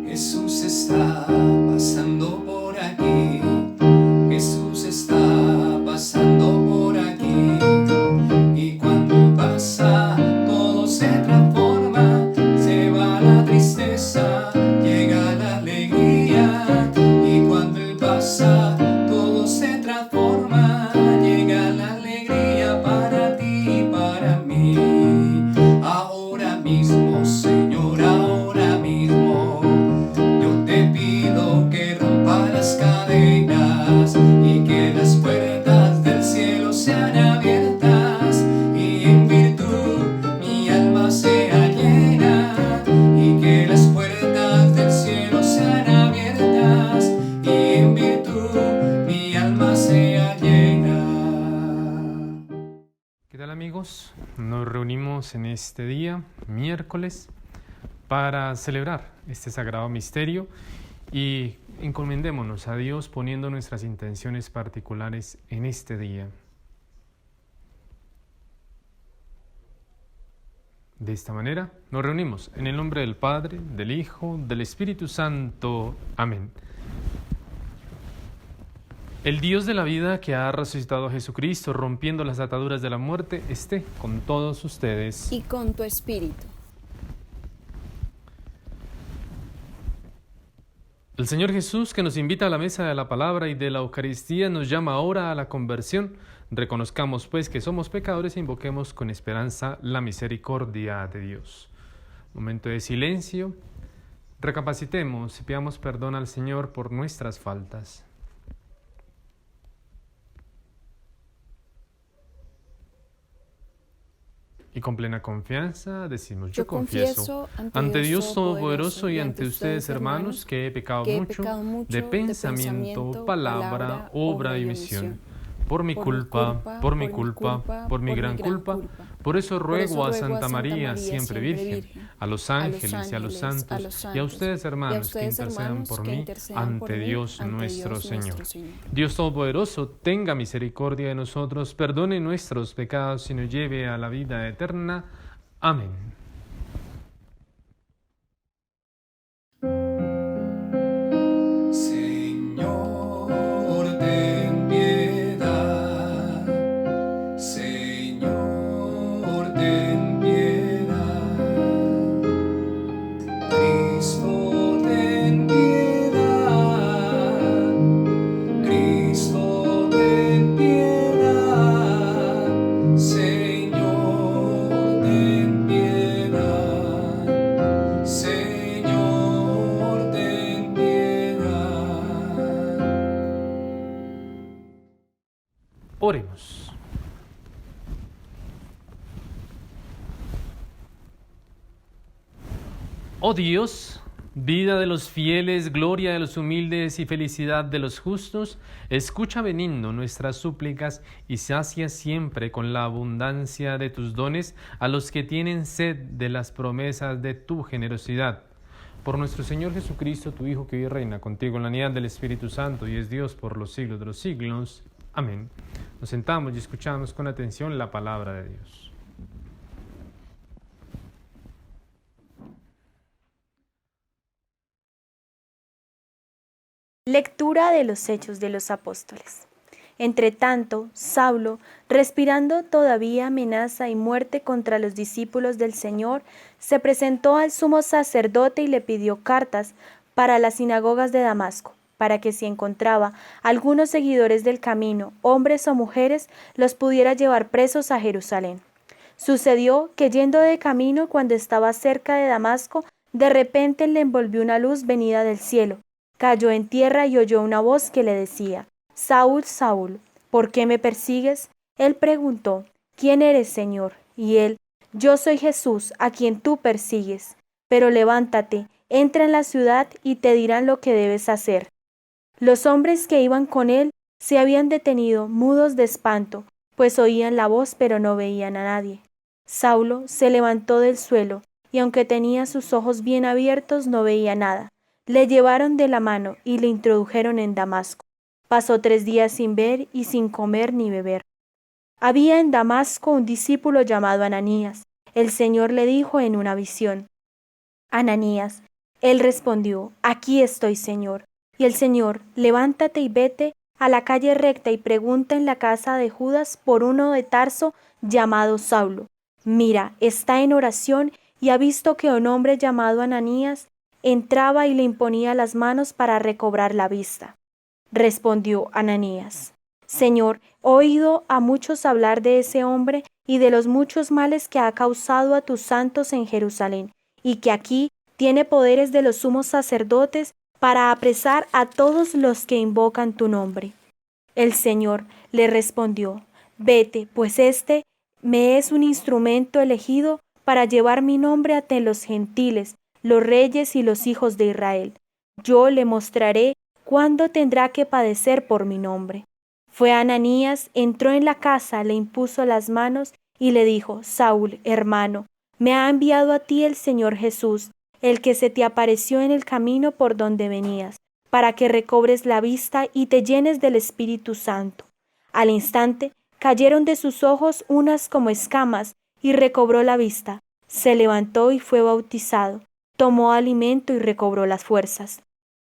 Jesús está pasando por aquí. Jesús está pasando por aquí. Y cuando pasa, todo se transforma. Se va la tristeza, llega la alegría. Y cuando Él pasa, todo se transforma. Llega la alegría para ti y para mí. Ahora mismo, Señor, ahora mismo, yo te pido que rompa las cadenas y que las puertas del cielo sean abiertas, y en virtud mi alma sea llena, y que las puertas del cielo sean abiertas, y en virtud mi alma sea llena. ¿Qué tal, amigos? Nos reunimos en este día, miércoles, para celebrar este sagrado misterio y encomendémonos a Dios poniendo nuestras intenciones particulares en este día. De esta manera nos reunimos en el nombre del Padre, del Hijo, del Espíritu Santo. Amén. El Dios de la vida, que ha resucitado a Jesucristo, rompiendo las ataduras de la muerte, esté con todos ustedes. Y con tu espíritu. El Señor Jesús, que nos invita a la mesa de la palabra y de la Eucaristía, nos llama ahora a la conversión. Reconozcamos, pues, que somos pecadores e invoquemos con esperanza la misericordia de Dios. Momento de silencio. Recapacitemos y pidamos perdón al Señor por nuestras faltas. Y con plena confianza decimos: yo confieso ante Dios Todopoderoso y ante ustedes, hermanos, que he pecado mucho de pensamiento, palabra, obra y omisión. Por mi culpa, por mi gran culpa. Por eso ruego a Santa María, siempre Virgen, a los ángeles y a los santos, y a ustedes, hermanos, que intercedan por mí ante Dios nuestro Señor. Dios Todopoderoso, tenga misericordia de nosotros, perdone nuestros pecados y nos lleve a la vida eterna. Amén. Señor, ten piedad. Señor, ten piedad. Cristo, ten piedad. Cristo, ten piedad. Señor, ten piedad. Señor, ten piedad. Oremos. Oh Dios, vida de los fieles, gloria de los humildes y felicidad de los justos, escucha benigno nuestras súplicas y sacia siempre con la abundancia de tus dones a los que tienen sed de las promesas de tu generosidad. Por nuestro Señor Jesucristo, tu Hijo, que vive y reina contigo en la unidad del Espíritu Santo y es Dios por los siglos de los siglos. Amén. Nos sentamos y escuchamos con atención la palabra de Dios. Lectura de los Hechos de los Apóstoles. Entretanto, Saulo, respirando todavía amenaza y muerte contra los discípulos del Señor, se presentó al sumo sacerdote y le pidió cartas para las sinagogas de Damasco, para que si encontraba algunos seguidores del camino, hombres o mujeres, los pudiera llevar presos a Jerusalén. Sucedió que yendo de camino, cuando estaba cerca de Damasco, de repente le envolvió una luz venida del cielo. Cayó en tierra y oyó una voz que le decía: Saúl, Saúl, ¿por qué me persigues? Él preguntó: ¿Quién eres, Señor? Y él: Yo soy Jesús, a quien tú persigues. Pero levántate, entra en la ciudad y te dirán lo que debes hacer. Los hombres que iban con él se habían detenido, mudos de espanto, pues oían la voz pero no veían a nadie. Saulo se levantó del suelo, y aunque tenía sus ojos bien abiertos, no veía nada. Le llevaron de la mano y le introdujeron en Damasco. Pasó 3 días sin ver y sin comer ni beber. Había en Damasco un discípulo llamado Ananías. El Señor le dijo en una visión: Ananías. Él respondió, aquí estoy, Señor. Y el Señor, levántate y vete a la calle recta y pregunta en la casa de Judas por uno de Tarso llamado Saulo. Mira, está en oración y ha visto que un hombre llamado Ananías entraba y le imponía las manos para recobrar la vista. Respondió Ananías, Señor, he oído a muchos hablar de ese hombre y de los muchos males que ha causado a tus santos en Jerusalén, y que aquí tiene poderes de los sumos sacerdotes para apresar a todos los que invocan tu nombre. El Señor le respondió, vete, pues este me es un instrumento elegido para llevar mi nombre ante los gentiles, los reyes y los hijos de Israel. Yo le mostraré cuándo tendrá que padecer por mi nombre. Fue Ananías, entró en la casa, le impuso las manos y le dijo, Saúl, hermano, me ha enviado a ti el Señor Jesús, el que se te apareció en el camino por donde venías, para que recobres la vista y te llenes del Espíritu Santo. Al instante cayeron de sus ojos unas como escamas y recobró la vista. Se levantó y fue bautizado, tomó alimento y recobró las fuerzas.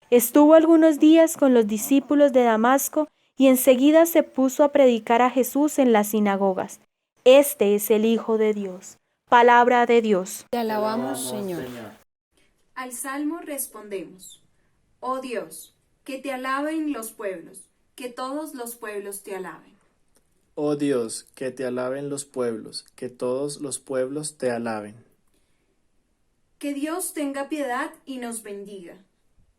Estuvo algunos días con los discípulos de Damasco y enseguida se puso a predicar a Jesús en las sinagogas. Este es el Hijo de Dios. Palabra de Dios. Te alabamos, Señor. Al Salmo respondemos. Oh Dios, que te alaben los pueblos, que todos los pueblos te alaben. Oh Dios, que te alaben los pueblos, que todos los pueblos te alaben. Que Dios tenga piedad y nos bendiga.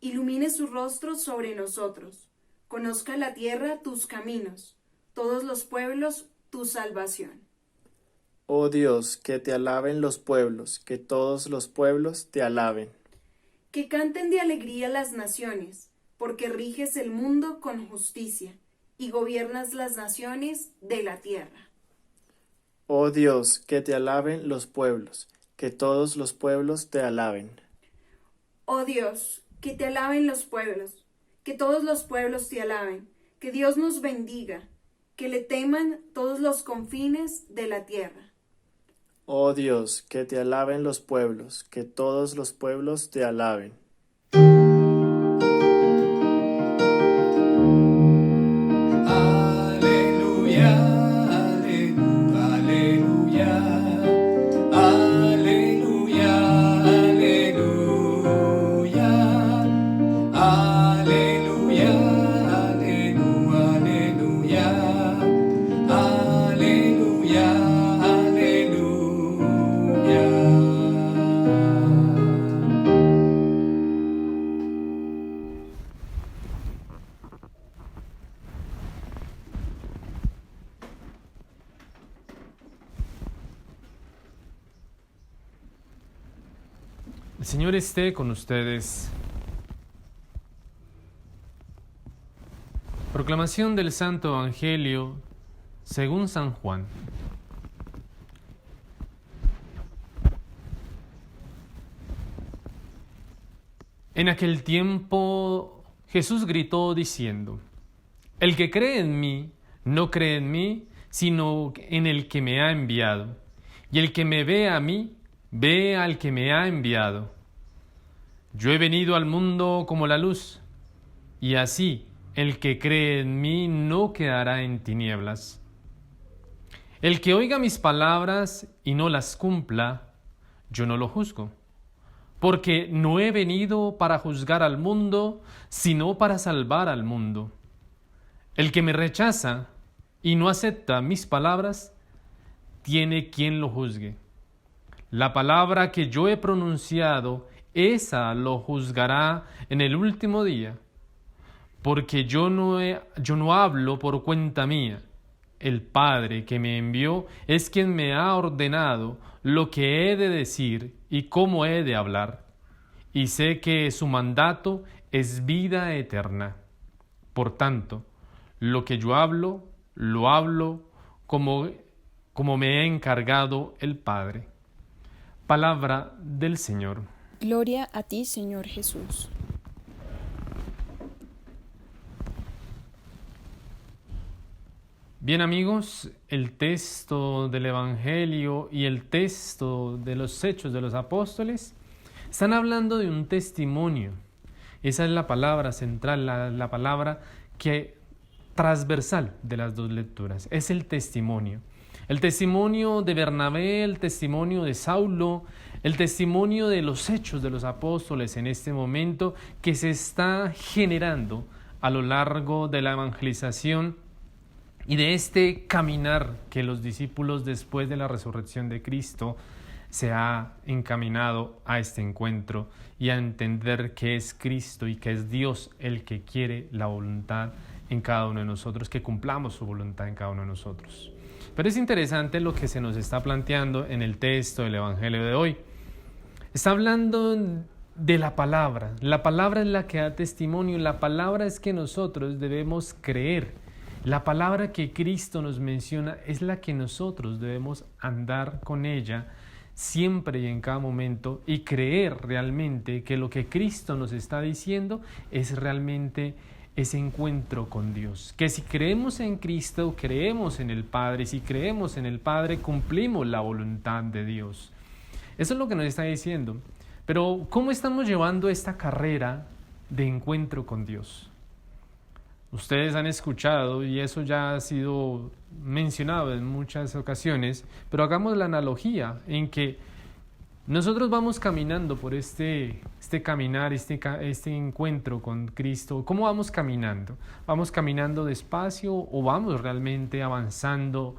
Ilumine su rostro sobre nosotros. Conozca la tierra tus caminos, todos los pueblos tu salvación. Oh Dios, que te alaben los pueblos, que todos los pueblos te alaben. Que canten de alegría las naciones, porque riges el mundo con justicia y gobiernas las naciones de la tierra. Oh Dios, que te alaben los pueblos, que todos los pueblos te alaben. Oh Dios, que te alaben los pueblos, que todos los pueblos te alaben, que Dios nos bendiga, que le teman todos los confines de la tierra. Oh Dios, que te alaben los pueblos, que todos los pueblos te alaben. Aleluya, aleluya, aleluya, aleluya, aleluya, aleluya, aleluya, aleluya, El Señor esté con ustedes. Proclamación del Santo Evangelio según San Juan. En aquel tiempo Jesús gritó diciendo, el que cree en mí, no cree en mí, sino en el que me ha enviado. Y el que me ve a mí, ve al que me ha enviado. Yo he venido al mundo como la luz, y así el que cree en mí no quedará en tinieblas. El que oiga mis palabras y no las cumpla, yo no lo juzgo, porque no he venido para juzgar al mundo, sino para salvar al mundo. El que me rechaza y no acepta mis palabras, tiene quien lo juzgue. La palabra que yo he pronunciado, esa lo juzgará en el último día, porque yo no hablo por cuenta mía. El Padre que me envió es quien me ha ordenado lo que he de decir y cómo he de hablar, y sé que su mandato es vida eterna. Por tanto, lo que yo hablo, lo hablo como me ha encargado el Padre. Palabra del Señor. Gloria a ti, Señor Jesús. Bien amigos, el texto del Evangelio y el texto de los Hechos de los Apóstoles Están hablando de un testimonio. Esa es la palabra central, la palabra transversal de las dos lecturas. Es el testimonio. El testimonio de Bernabé, el testimonio de Saulo, el testimonio de los hechos de los apóstoles en este momento que se está generando a lo largo de la evangelización y de este caminar que los discípulos después de la resurrección de Cristo se ha encaminado a este encuentro y a entender que es Cristo y que es Dios el que quiere la voluntad en cada uno de nosotros, que cumplamos su voluntad en cada uno de nosotros. Pero es interesante lo que se nos está planteando en el texto del Evangelio de hoy. Está hablando de la palabra. La palabra es la que da testimonio. La palabra es que nosotros debemos creer. La palabra que Cristo nos menciona es la que nosotros debemos andar con ella siempre y en cada momento y creer realmente que lo que Cristo nos está diciendo es realmente ese encuentro con Dios. Que si creemos en Cristo, creemos en el Padre. Si creemos en el Padre, cumplimos la voluntad de Dios. Eso es lo que nos está diciendo. Pero, ¿cómo estamos llevando esta carrera de encuentro con Dios? Ustedes han escuchado, y eso ya ha sido mencionado en muchas ocasiones, pero hagamos la analogía en que nosotros vamos caminando por este caminar, este encuentro con Cristo. ¿Cómo vamos caminando? ¿Vamos caminando despacio o vamos realmente avanzando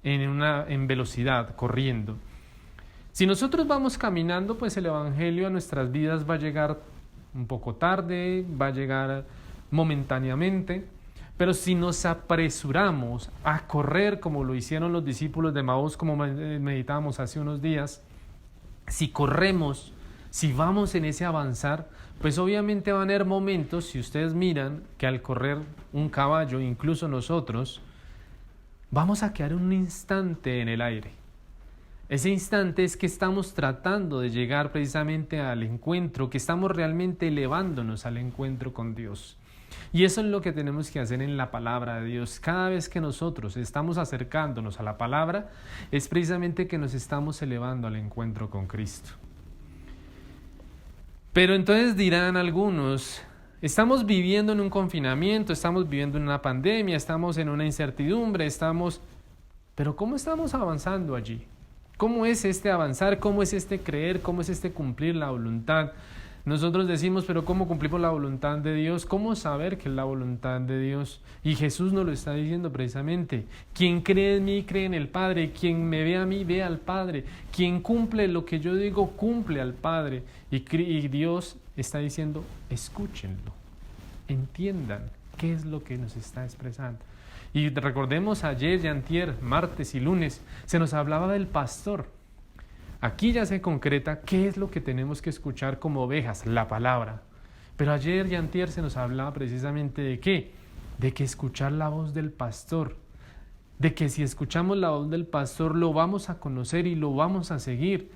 en velocidad, corriendo? Si nosotros vamos caminando, pues el Evangelio a nuestras vidas va a llegar un poco tarde, va a llegar momentáneamente, pero si nos apresuramos a correr como lo hicieron los discípulos de Maús, como meditábamos hace unos días, si corremos, si vamos en ese avanzar, pues obviamente van a haber momentos, si ustedes miran, que al correr un caballo, incluso nosotros, vamos a quedar un instante en el aire. Ese instante es que estamos tratando de llegar precisamente al encuentro, que estamos realmente elevándonos al encuentro con Dios. Y eso es lo que tenemos que hacer en la palabra de Dios. Cada vez que nosotros estamos acercándonos a la palabra, es precisamente que nos estamos elevando al encuentro con Cristo. Pero entonces dirán algunos, estamos viviendo en un confinamiento, estamos viviendo en una pandemia, estamos en una incertidumbre, pero ¿cómo estamos avanzando allí? ¿Cómo es este avanzar? ¿Cómo es este creer? ¿Cómo es este cumplir la voluntad? Nosotros decimos, pero ¿cómo cumplimos la voluntad de Dios? ¿Cómo saber que es la voluntad de Dios? Y Jesús nos lo está diciendo precisamente. Quien cree en mí, cree en el Padre. Quien me ve a mí, ve al Padre. Quien cumple lo que yo digo, cumple al Padre. Y Dios está diciendo, escúchenlo, entiendan qué es lo que nos está expresando. Y recordemos ayer y antier, martes y lunes, se nos hablaba del pastor. Aquí ya se concreta qué es lo que tenemos que escuchar como ovejas, la palabra. Pero ayer y antier se nos hablaba precisamente de ¿qué? De que escuchar la voz del pastor. De que si escuchamos la voz del pastor lo vamos a conocer y lo vamos a seguir.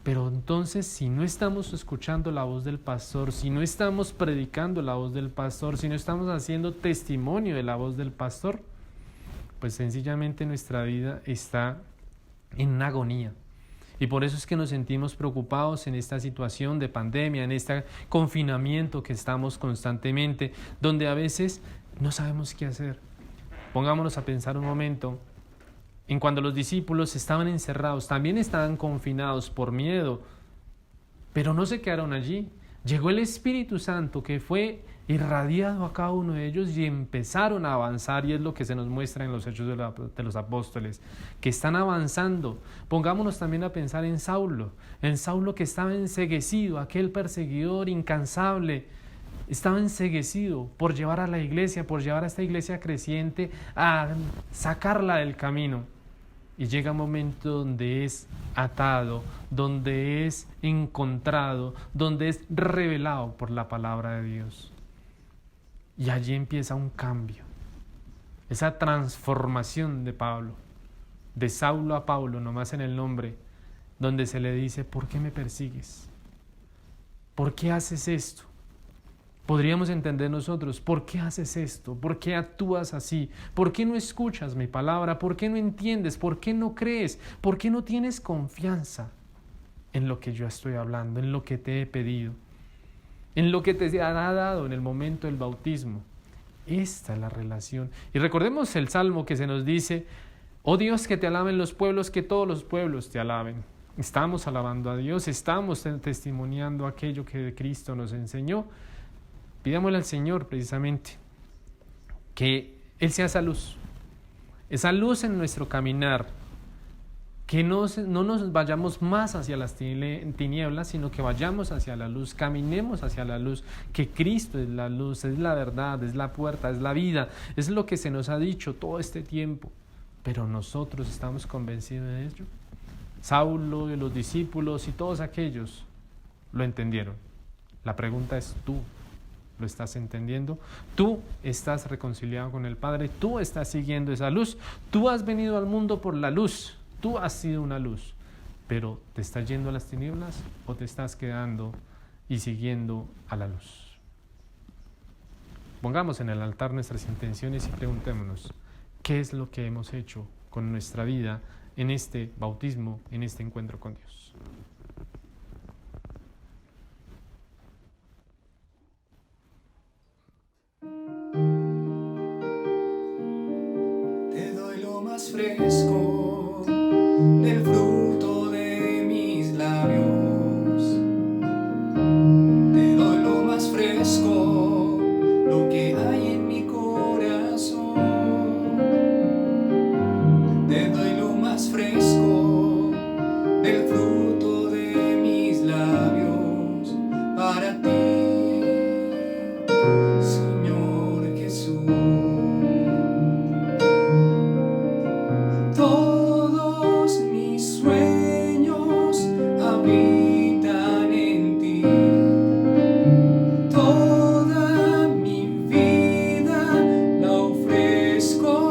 Pero entonces si no estamos escuchando la voz del pastor, si no estamos predicando la voz del pastor, si no estamos haciendo testimonio de la voz del pastor, pues sencillamente nuestra vida está en una agonía. Y por eso es que nos sentimos preocupados en esta situación de pandemia, en este confinamiento que estamos constantemente, donde a veces no sabemos qué hacer. Pongámonos a pensar un momento en cuando los discípulos estaban encerrados, también estaban confinados por miedo, pero no se quedaron allí. Llegó el Espíritu Santo que fue irradiado a cada uno de ellos y empezaron a avanzar, y es lo que se nos muestra en los Hechos de los Apóstoles, que están avanzando. Pongámonos también a pensar en Saulo que estaba enceguecido, aquel perseguidor incansable, estaba enceguecido por llevar a la iglesia, por llevar a esta iglesia creciente a sacarla del camino. Y llega un momento donde es atado, donde es encontrado, donde es revelado por la palabra de Dios. Y allí empieza un cambio, esa transformación de Pablo, de Saulo a Pablo, nomás en el nombre, donde se le dice, ¿por qué me persigues? ¿Por qué haces esto? Podríamos entender nosotros, ¿por qué haces esto? ¿Por qué actúas así? ¿Por qué no escuchas mi palabra? ¿Por qué no entiendes? ¿Por qué no crees? ¿Por qué no tienes confianza? en lo que yo estoy hablando, en lo que te he pedido, en lo que te ha dado en el momento del bautismo. Esta es la relación. Y recordemos el salmo que se nos dice: oh Dios, que te alaben los pueblos, que todos los pueblos te alaben. Estamos alabando a Dios, estamos testimoniando aquello que Cristo nos enseñó. Pidámosle al Señor precisamente que Él sea esa luz en nuestro caminar, que no nos vayamos más hacia las tinieblas, sino que vayamos hacia la luz, caminemos hacia la luz, que Cristo es la luz, es la verdad, es la puerta, es la vida, es lo que se nos ha dicho todo este tiempo, pero nosotros estamos convencidos de ello. Saulo, de los discípulos y todos aquellos lo entendieron. La pregunta es: ¿tú lo estás entendiendo? ¿Tú estás reconciliado con el Padre? ¿Tú estás siguiendo esa luz? Tú has venido al mundo por la luz, tú has sido una luz, pero ¿te estás yendo a las tinieblas o te estás quedando y siguiendo a la luz? Pongamos en el altar nuestras intenciones y preguntémonos: ¿qué es lo que hemos hecho con nuestra vida en este bautismo, en este encuentro con Dios? Te doy lo más fresco del fruto de mis labios. Te doy lo más fresco, lo que hay en mi corazón. Te doy lo más fresco del fruto de mis labios para ti, Señor Jesús. Todos mis sueños habitan en ti. Toda mi vida la ofrezco.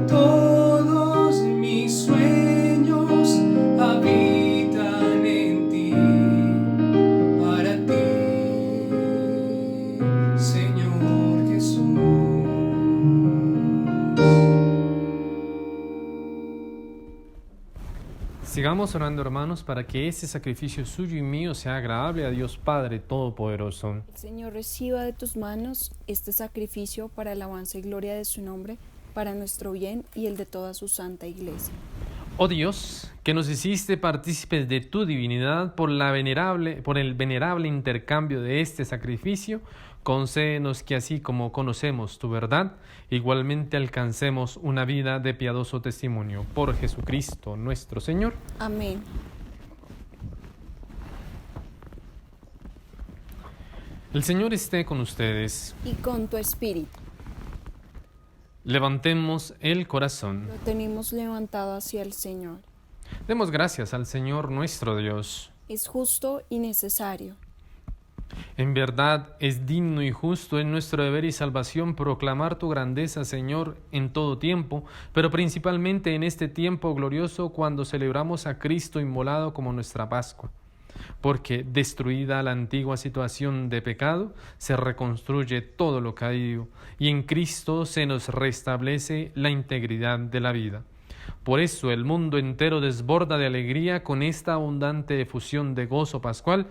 Todos mis sueños habitan en ti. Para ti, Señor Jesús. Sigamos orando, hermanos, para que este sacrificio suyo y mío sea agradable a Dios Padre Todopoderoso. El Señor reciba de tus manos este sacrificio para alabanza y gloria de su nombre, para nuestro bien y el de toda su santa iglesia. Oh Dios, que nos hiciste partícipes de tu divinidad por el venerable intercambio de este sacrificio, concédenos que así como conocemos tu verdad, igualmente alcancemos una vida de piadoso testimonio. Por Jesucristo nuestro Señor. Amén. El Señor esté con ustedes. Y con tu espíritu. Levantemos el corazón. Lo tenemos levantado hacia el Señor. Demos gracias al Señor nuestro Dios. Es justo y necesario. En verdad es digno y justo, es nuestro deber y salvación proclamar tu grandeza, Señor, en todo tiempo, pero principalmente en este tiempo glorioso cuando celebramos a Cristo inmolado como nuestra Pascua. Porque destruida la antigua situación de pecado, se reconstruye todo lo caído, y en Cristo se nos restablece la integridad de la vida. Por eso el mundo entero desborda de alegría con esta abundante efusión de gozo pascual,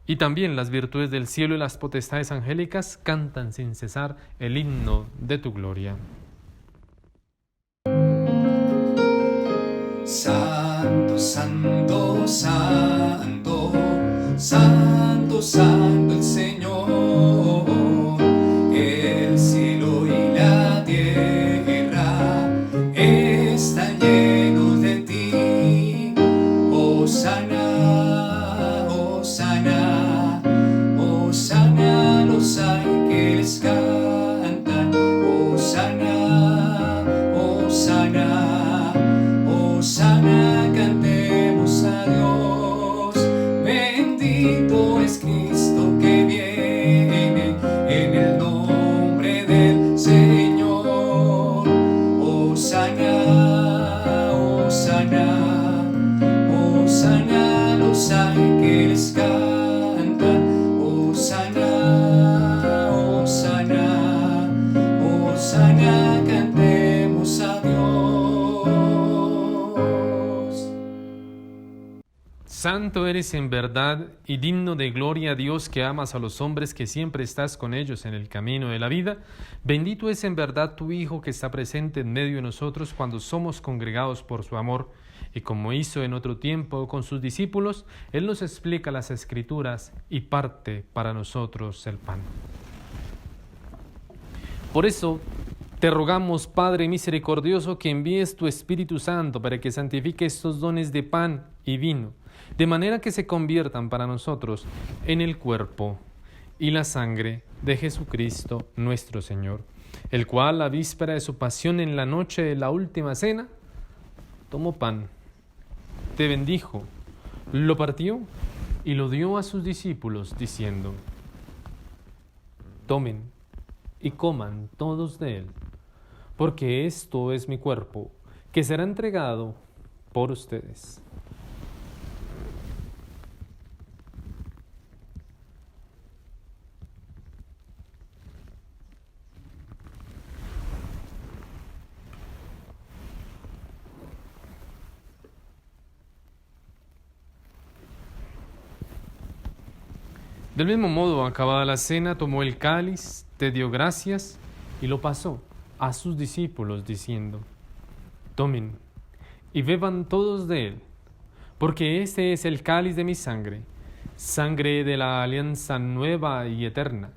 y también las virtudes del cielo y las potestades angélicas cantan sin cesar el himno de tu gloria. Santo, santo, santo, santo, santo el Señor. El cielo y la tierra están llenos de ti. Hosana, hosana, hosana, los ángeles cantan. Hosana, hosana, hosana, cantemos a Dios. Bendito es Cristo que viene en el nombre del Señor. Hosana, hosana, hosana. santo eres en verdad y digno de gloria, Dios, que amas a los hombres, que siempre estás con ellos en el camino de la vida. Bendito es en verdad tu Hijo, que está presente en medio de nosotros cuando somos congregados por su amor. Y como hizo en otro tiempo con sus discípulos, Él nos explica las Escrituras y parte para nosotros el pan. Por eso te rogamos, Padre misericordioso, que envíes tu Espíritu Santo para que santifique estos dones de pan y vino, de manera que se conviertan para nosotros en el cuerpo y la sangre de Jesucristo nuestro Señor, el cual, la víspera de su pasión, en la noche de la última cena, tomó pan, te bendijo, lo partió y lo dio a sus discípulos, diciendo: tomen y coman todos de él, porque esto es mi cuerpo, que será entregado por ustedes. Del mismo modo, acabada la cena, tomó el cáliz, te dio gracias y lo pasó a sus discípulos, diciendo: tomen y beban todos de él, porque este es el cáliz de mi sangre, sangre de la alianza nueva y eterna,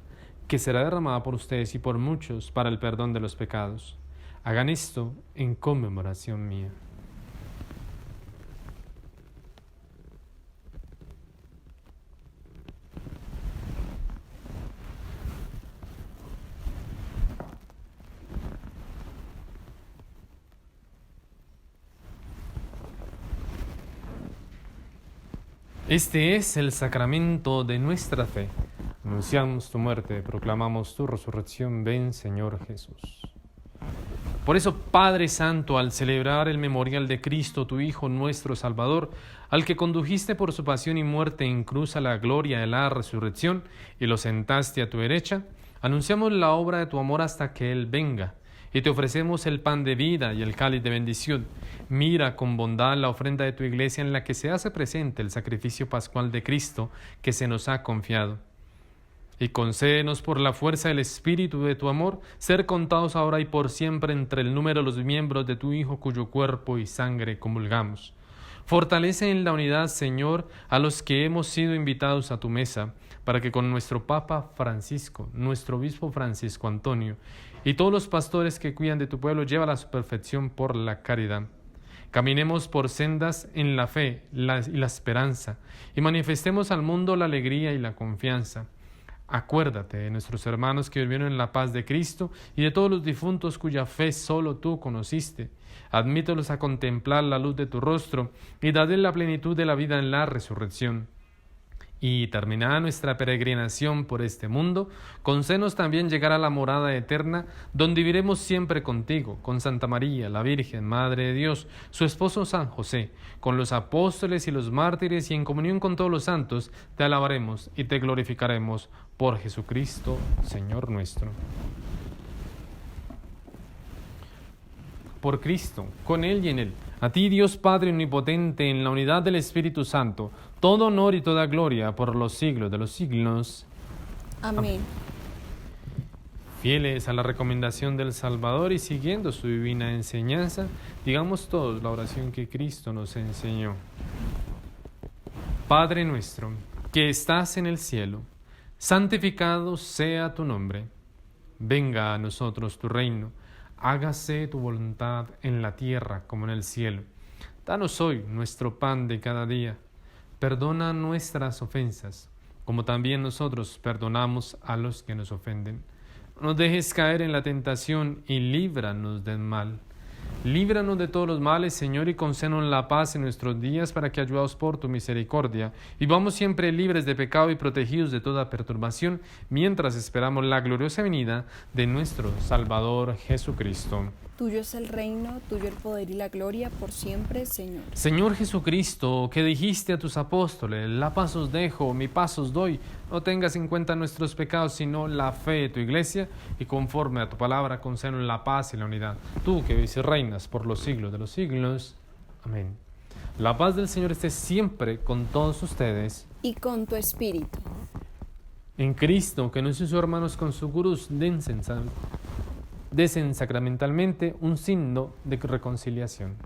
que será derramada por ustedes y por muchos para el perdón de los pecados. Hagan esto en conmemoración mía. Este es el sacramento de nuestra fe. Anunciamos tu muerte, proclamamos tu resurrección. Ven, Señor Jesús. Por eso, Padre Santo, al celebrar el memorial de Cristo, tu Hijo, nuestro Salvador, al que condujiste por su pasión y muerte en cruz a la gloria de la resurrección y lo sentaste a tu derecha, anunciamos la obra de tu amor hasta que Él venga. Y te ofrecemos el pan de vida y el cáliz de bendición. Mira con bondad la ofrenda de tu iglesia, en la que se hace presente el sacrificio pascual de Cristo que se nos ha confiado. Y concédenos, por la fuerza del Espíritu de tu amor, ser contados ahora y por siempre entre el número de los miembros de tu Hijo, cuyo cuerpo y sangre comulgamos. Fortalece en la unidad, Señor, a los que hemos sido invitados a tu mesa, para que con nuestro Papa Francisco, nuestro Obispo Francisco Antonio, y todos los pastores que cuidan de tu pueblo, lleva a su perfección por la caridad. Caminemos por sendas en la fe y la esperanza, y manifestemos al mundo la alegría y la confianza. Acuérdate de nuestros hermanos que durmieron en la paz de Cristo, y de todos los difuntos cuya fe solo tú conociste. Admítelos a contemplar la luz de tu rostro, y dale la plenitud de la vida en la resurrección. Y terminada nuestra peregrinación por este mundo, concédenos también llegar a la morada eterna, donde viviremos siempre contigo, con Santa María, la Virgen, Madre de Dios, su esposo San José, con los apóstoles y los mártires, y en comunión con todos los santos, te alabaremos y te glorificaremos por Jesucristo, Señor nuestro. Por Cristo, con Él y en Él, a ti, Dios Padre omnipotente, en la unidad del Espíritu Santo, todo honor y toda gloria por los siglos de los siglos. Amén. Fieles a la recomendación del Salvador y siguiendo su divina enseñanza, digamos todos la oración que Cristo nos enseñó. Padre nuestro, que estás en el cielo, santificado sea tu nombre. Venga a nosotros tu reino. Hágase tu voluntad en la tierra como en el cielo. Danos hoy nuestro pan de cada día. Perdona nuestras ofensas, como también nosotros perdonamos a los que nos ofenden. No nos dejes caer en la tentación y líbranos del mal. Líbranos de todos los males, Señor, y concédenos la paz en nuestros días, para que, ayudados por tu misericordia, vivamos siempre libres de pecado y protegidos de toda perturbación, mientras esperamos la gloriosa venida de nuestro Salvador Jesucristo. Tuyo es el reino, tuyo el poder y la gloria, por siempre, Señor. Señor Jesucristo, que dijiste a tus apóstoles: la paz os dejo, mi paz os doy. No tengas en cuenta nuestros pecados, sino la fe de tu iglesia, y conforme a tu palabra, concédenos la paz y la unidad. Tú que vives y reinas por los siglos de los siglos. Amén. La paz del Señor esté siempre con todos ustedes. Y con tu espíritu. En Cristo, que nos hizo hermanos con su cruz, desen sacramentalmente un signo de reconciliación.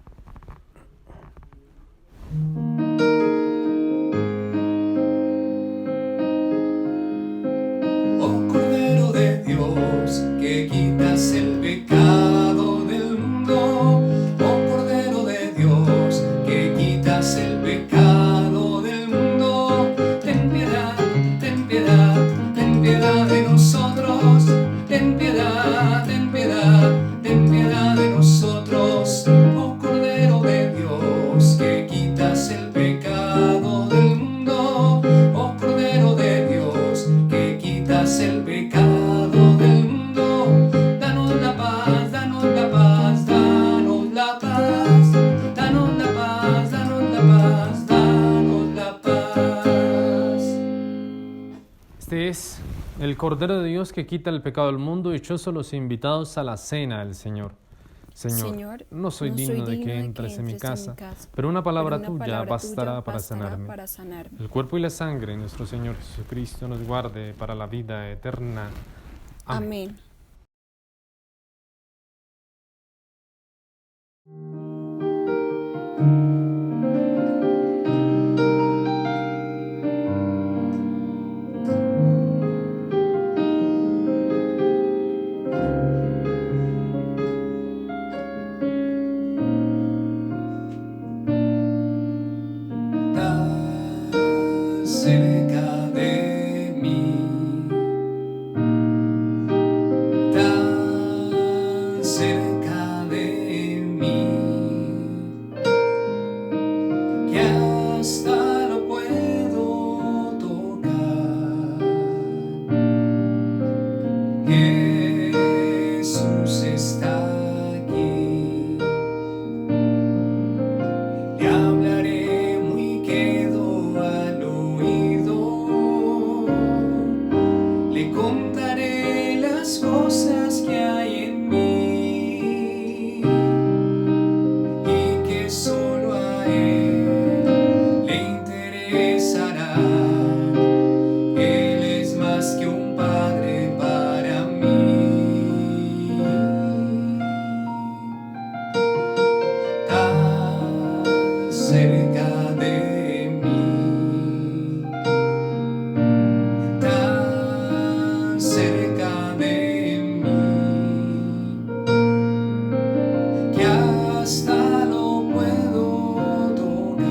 Oh Cordero de Dios, que quitas el pecado del mundo. Oh Cordero de Dios, que quitas el pecado del mundo. Ten piedad, ten piedad, ten piedad de nosotros. Ten piedad, ten piedad, ten piedad de nosotros. Oh Cordero de Dios, que quitas el pecado del mundo. Oh Cordero de Dios, que quitas el pecado del mundo. Danos la paz, danos la paz, danos la paz. Danos la paz, danos la paz, danos la paz. Este es el Cordero de Dios que quita el pecado del mundo. Dichosos los invitados a la cena del Señor. Señor, no soy digno de que entres en mi casa, pero una palabra tuya bastará para sanarme. El cuerpo y la sangre de nuestro Señor Jesucristo nos guarde para la vida eterna. Amén. Tan cerca de mí, tan cerca de mí, que hasta lo puedo tocar. Jesús está aquí. Le hablaré muy quedo al oído, le contaré las cosas que hay en mí y que solo a él le interesará. Él es más que un padre para mí. Tan cerca de mí, tan cerca de mí, que hasta lo puedo tocar.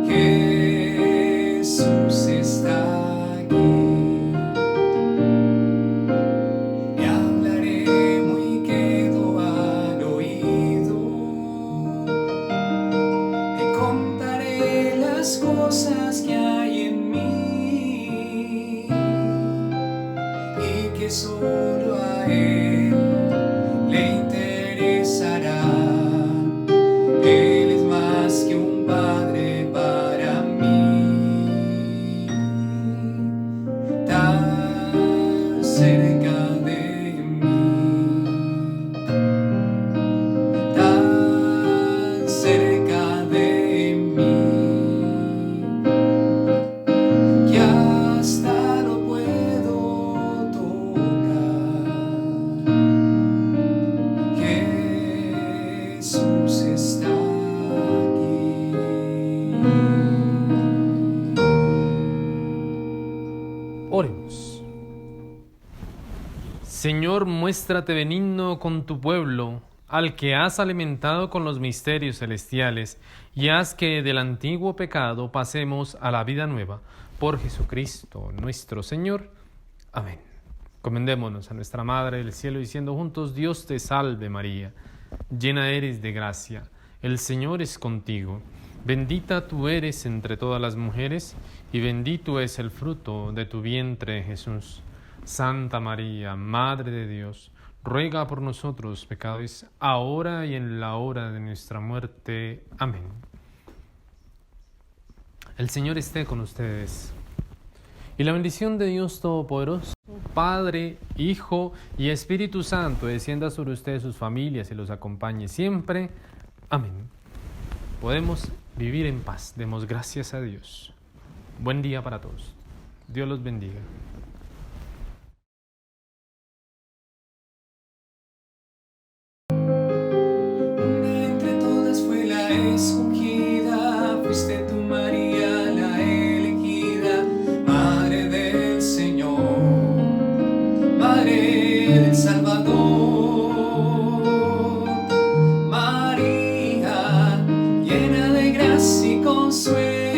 Jesús está aquí. Le hablaré muy quedo al oído, le contaré las cosas que hay en mí y que solo a él le interesará. Él es más que un padre para mí. Tan cerca de mí, tan cerca de mí, que hasta lo puedo tocar. Jesús está aquí. Oremos. Señor, muéstrate benigno con tu pueblo, al que has alimentado con los misterios celestiales, y haz que del antiguo pecado pasemos a la vida nueva. Por Jesucristo nuestro Señor. Amén. Comendémonos a nuestra Madre del Cielo, diciendo juntos: Dios te salve María, llena eres de gracia, el Señor es contigo. Bendita tú eres entre todas las mujeres, y bendito es el fruto de tu vientre, Jesús. Santa María, Madre de Dios, ruega por nosotros pecadores, ahora y en la hora de nuestra muerte. Amén. El Señor esté con ustedes. Y la bendición de Dios Todopoderoso, Padre, Hijo y Espíritu Santo, descienda sobre ustedes, sus familias, y los acompañe siempre. Amén. Podemos vivir en paz. Demos gracias a Dios. Buen día para todos. Dios los bendiga. Entre todas fue la escogida, fuiste tú María la elegida, Madre del Señor, Madre del Salvador. María, llena de gracia y consuelo,